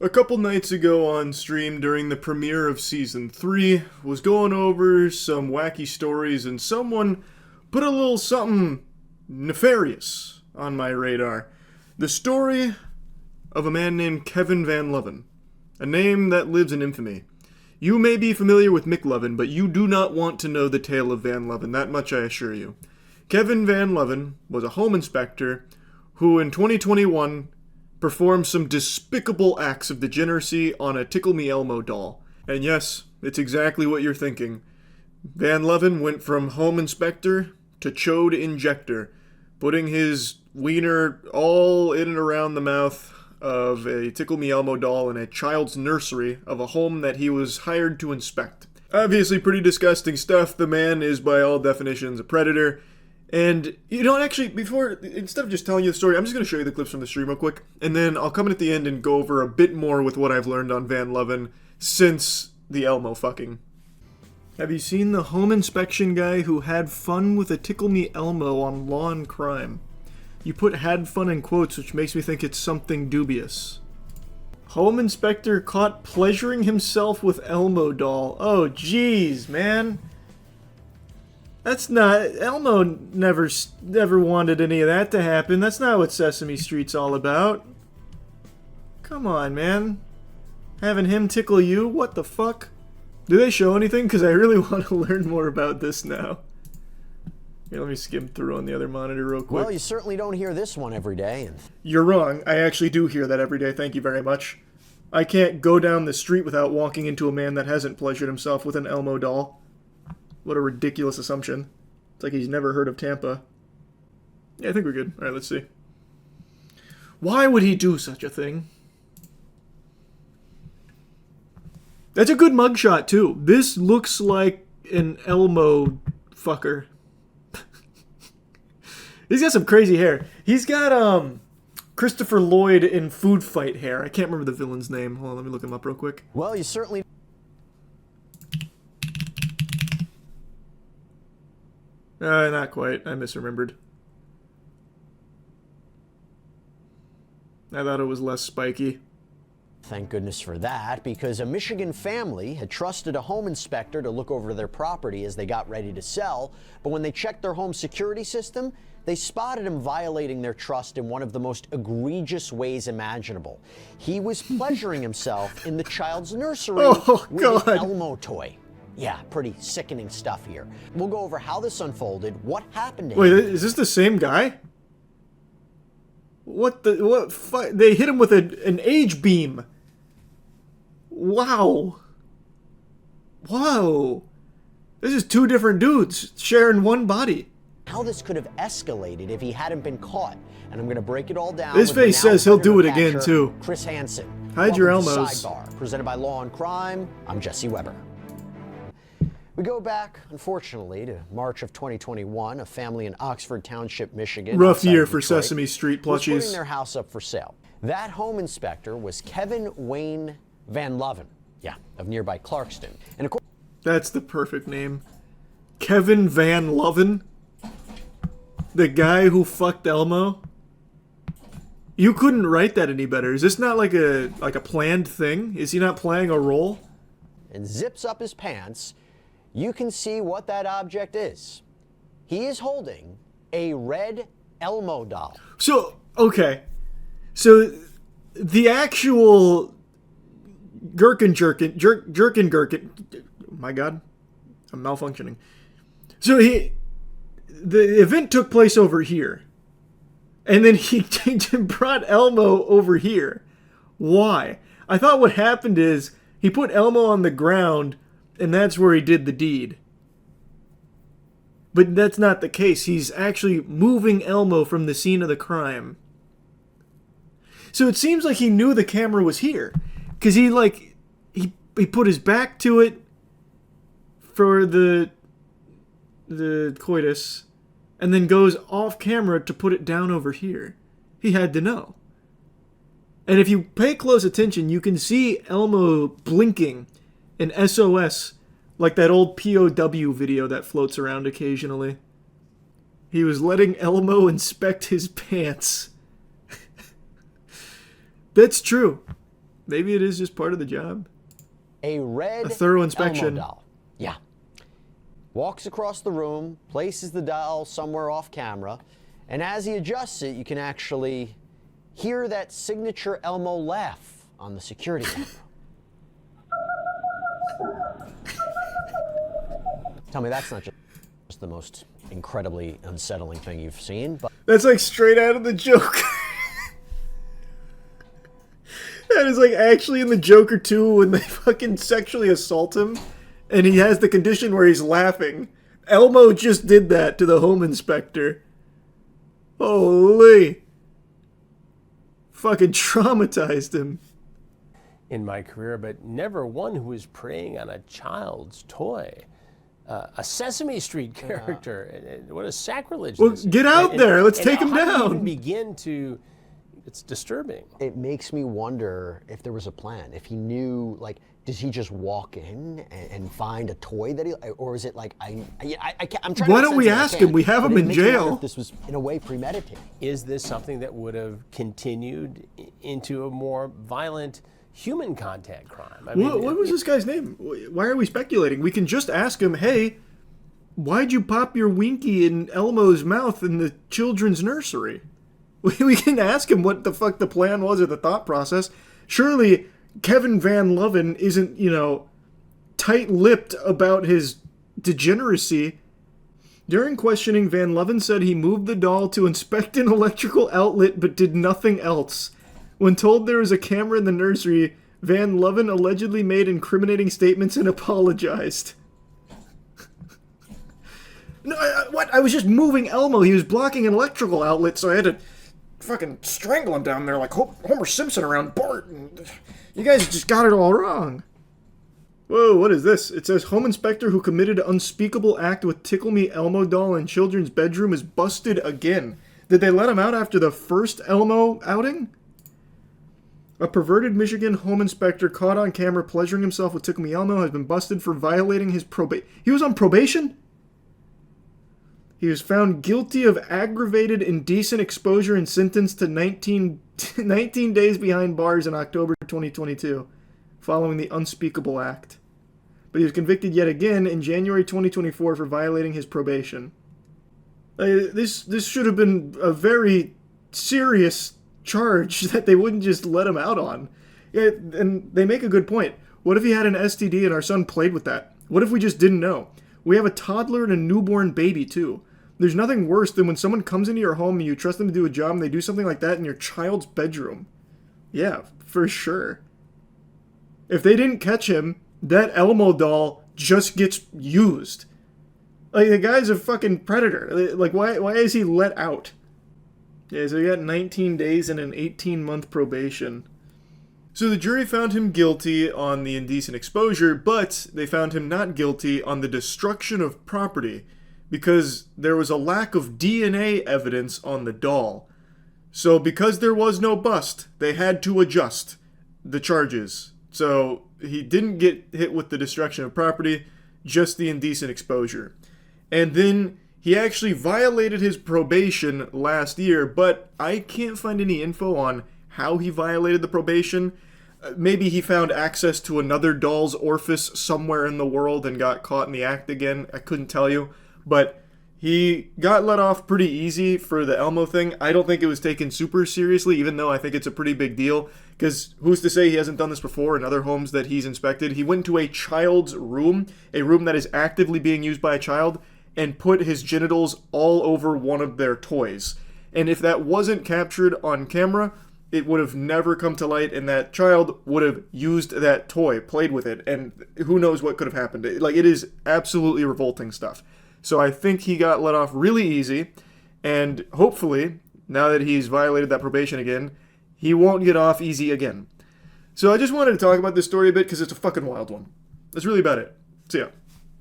A couple nights ago on stream during the premiere of Season 3, was going over some wacky stories and someone put a little something nefarious on my radar. The story of a man named Kevin Van Loven, a name that lives in infamy. You may be familiar with Mick Loven, but you do not want to know the tale of Van Loven, that much I assure you. Kevin Van Loven was a home inspector who in 2021 performed some despicable acts of degeneracy on a Tickle Me Elmo doll. And yes, it's exactly what you're thinking. Van Loven went from home inspector to chode injector, putting his wiener all in and around the mouth of a Tickle Me Elmo doll in a child's nursery of a home that he was hired to inspect. Obviously pretty disgusting stuff. The man is by all definitions a predator. And, you know, actually, instead of just telling you the story, I'm just going to show you the clips from the stream real quick, and then I'll come in at the end and go over a bit more with what I've learned on Van Loven since the Elmo fucking. Have you seen the home inspection guy who had fun with a Tickle Me Elmo on Law and Crime? You put had fun in quotes, which makes me think it's something dubious. Home inspector caught pleasuring himself with Elmo doll. Oh, jeez, man. That's not... Elmo never wanted any of that to happen. That's not what Sesame Street's all about. Come on, man. Having him tickle you? What the fuck? Do they show anything? Because I really want to learn more about this now. Here, let me skim through on the other monitor real quick. Well, you certainly don't hear this one every day. You're wrong. I actually do hear that every day. Thank you very much. I can't go down the street without walking into a man that hasn't pleasured himself with an Elmo doll. What a ridiculous assumption. It's like he's never heard of Tampa. Yeah, I think we're good. Alright, let's see. Why would he do such a thing? That's a good mugshot, too. This looks like an Elmo fucker. He's got some crazy hair. He's got, Christopher Lloyd in Food Fight hair. I can't remember the villain's name. Hold on, let me look him up real quick. Well, you certainly... Not quite. I misremembered. I thought it was less spiky. Thank goodness for that, because a Michigan family had trusted a home inspector to look over their property as they got ready to sell, but when they checked their home security system, they spotted him violating their trust in one of the most egregious ways imaginable. He was pleasuring himself in the child's nursery with an Elmo toy. Yeah, pretty sickening stuff here. We'll go over how this unfolded, what happened to him. Wait, is this the same guy? They hit him with an age beam. Wow. Whoa. This is two different dudes sharing one body. How this could have escalated if he hadn't been caught. And I'm going to break it all down. His face says he'll do it again, too. Chris Hansen. Hide your Welcome to Elmos. Sidebar, presented by Law and Crime. I'm Jesse Weber. We go back, unfortunately, to March of 2021. A family in Oxford Township, Michigan. Rough year for Sesame Street plushies. Was putting their house up for sale. That home inspector was Kevin Wayne Van Loven. Yeah, of nearby Clarkston. And of course, that's the perfect name. Kevin Van Loven? The guy who fucked Elmo? You couldn't write that any better. Is this not like a planned thing? Is he not playing a role? And zips up his pants. You can see what that object is. He is holding a red Elmo doll. So, okay. So, the actual Gherkin. My God. I'm malfunctioning. So, the event took place over here. And then he brought Elmo over here. Why? I thought what happened is he put Elmo on the ground and that's where he did the deed. But that's not the case. He's actually moving Elmo from the scene of the crime. So it seems like he knew the camera was here. Because he put his back to it for the coitus. And then goes off camera to put it down over here. He had to know. And if you pay close attention, you can see Elmo blinking an SOS, like that old POW video that floats around occasionally. He was letting Elmo inspect his pants. That's true. Maybe it is just part of the job. A red A thorough inspection. Elmo doll. Yeah. Walks across the room, places the doll somewhere off camera, and as he adjusts it, you can actually hear that signature Elmo laugh on the security camera. Tell me that's not just the most incredibly unsettling thing you've seen, but That's like straight out of the Joker. That is like actually in the Joker 2 when they fucking sexually assault him and he has the condition where he's laughing. Elmo just did that to the home inspector. Holy. Fucking traumatized him. In my career, but never one who was preying on a child's toy. A Sesame Street character. What a sacrilege. Well, this is. get out there. Let's take him how do you down. even begin to... It's disturbing. it makes me wonder if there was a plan. If he knew, like, does he just walk in and find a toy that he, or is it like, I'm trying Why to don't we sense it, I ask can't, him? We have but him it in makes me wonder jail. if this was in a way premeditated. Is this something that would have continued into a more violent human contact crime? I mean, What was this guy's name? Why are we speculating? We can just ask him, hey, why'd you pop your Winky in Elmo's mouth in the children's nursery? We can ask him what the fuck the plan was or the thought process. Surely Kevin Van Loven isn't, tight-lipped about his degeneracy. During questioning, Van Loven said he moved the doll to inspect an electrical outlet but did nothing else. When told there was a camera in the nursery, Van Loven allegedly made incriminating statements and apologized. No, what? I was just moving Elmo. He was blocking an electrical outlet, so I had to fucking strangle him down there like Homer Simpson around Bart. And you guys just got it all wrong. Whoa, what is this? It says, home inspector who committed an unspeakable act with Tickle Me Elmo doll in children's bedroom is busted again. Did they let him out after the first Elmo outing? A perverted Michigan home inspector caught on camera pleasuring himself with Tickle Me Elmo has been busted for violating his probation. He was on probation? He was found guilty of aggravated indecent exposure and sentenced to 19 days behind bars in October 2022, following the unspeakable act. But he was convicted yet again in January 2024 for violating his probation. This should have been a very serious charge that they wouldn't just let him out on. Yeah, and they make a good point. What if he had an STD and our son played with that? What if we just didn't know? We have a toddler and a newborn baby, too. There's nothing worse than when someone comes into your home and you trust them to do a job and they do something like that in your child's bedroom. Yeah, for sure. If they didn't catch him, that Elmo doll just gets used. Like, the guy's a fucking predator. Like, why is he let out? Yeah, so he got 19 days and an 18-month probation. So the jury found him guilty on the indecent exposure, but they found him not guilty on the destruction of property, because there was a lack of DNA evidence on the doll. So because there was no bust, they had to adjust the charges. So he didn't get hit with the destruction of property, just the indecent exposure. And then he actually violated his probation last year, but I can't find any info on how he violated the probation. Maybe he found access to another doll's orifice somewhere in the world and got caught in the act again. I couldn't tell you. But he got let off pretty easy for the Elmo thing. I don't think it was taken super seriously, even though I think it's a pretty big deal. Because who's to say he hasn't done this before in other homes that he's inspected? He went to a child's room, a room that is actively being used by a child, and put his genitals all over one of their toys. And if that wasn't captured on camera, it would have never come to light, and that child would have used that toy, played with it, and who knows what could have happened. Like, it is absolutely revolting stuff. So I think he got let off really easy, and hopefully, now that he's violated that probation again, he won't get off easy again. So I just wanted to talk about this story a bit because it's a fucking wild one. That's really about it. See ya.